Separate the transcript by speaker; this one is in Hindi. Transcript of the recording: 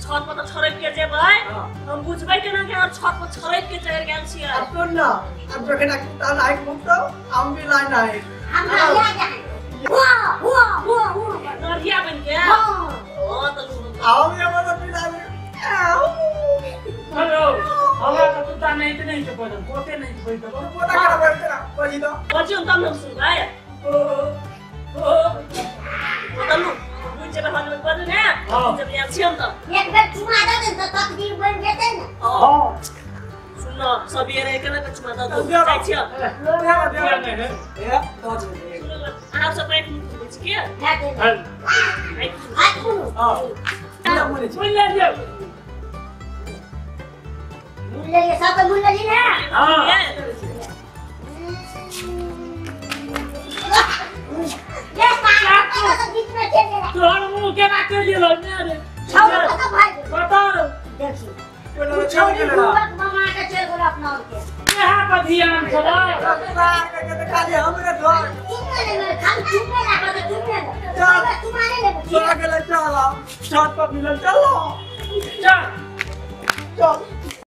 Speaker 1: छत पर तो छरक के जे भाई हम बुझबै केना के और छत पर छरक के चढ़ गेल छियै
Speaker 2: अब तो ना अब जो के ना कुत्ता लाइक मुक्त हम भी लाइन आए
Speaker 1: हम लिया जाए वो नरिया बन के ओ तो
Speaker 2: आओ ये मतलब भी लाइन
Speaker 3: हेलो हमरा तो कुत्ता नहीं तो नहीं तो बोल कोते नहीं कोई तो
Speaker 2: पोता करा बोल तेरा बजी तो
Speaker 1: बजी हम तब सुन भाई तनु मुझे बहन में बज ने जब यहाँ छियम तो
Speaker 4: एक बार चुमा दे तो तकदीर बन जेते न
Speaker 1: सुन न सब ये रहे केना चुमा दे तो जाय छिय
Speaker 2: ए तो जे
Speaker 1: आराम से पेट बुझ के
Speaker 4: ला दे हाथ सुनो
Speaker 2: ना मुने
Speaker 3: मुल्ला दे
Speaker 4: मुल्ले ये सब मुल्ले जी ने
Speaker 1: हां
Speaker 4: ये सारा तो बीच में चल गया
Speaker 3: तोर मुंह के ना कर लियो ने
Speaker 4: छाव तो भाई
Speaker 3: बता
Speaker 4: देखी
Speaker 2: कोई छाव के लड़ा
Speaker 4: मामा के चल गया अपना और के
Speaker 3: यहां पर ध्यान चला
Speaker 2: सार के तो खाली हमरे धर
Speaker 4: चुपने ले खाली चुपने लगा तो चुपने ले तुम्हारे ले
Speaker 2: चला के चला छत पर मिलन चलो
Speaker 3: चल
Speaker 2: चल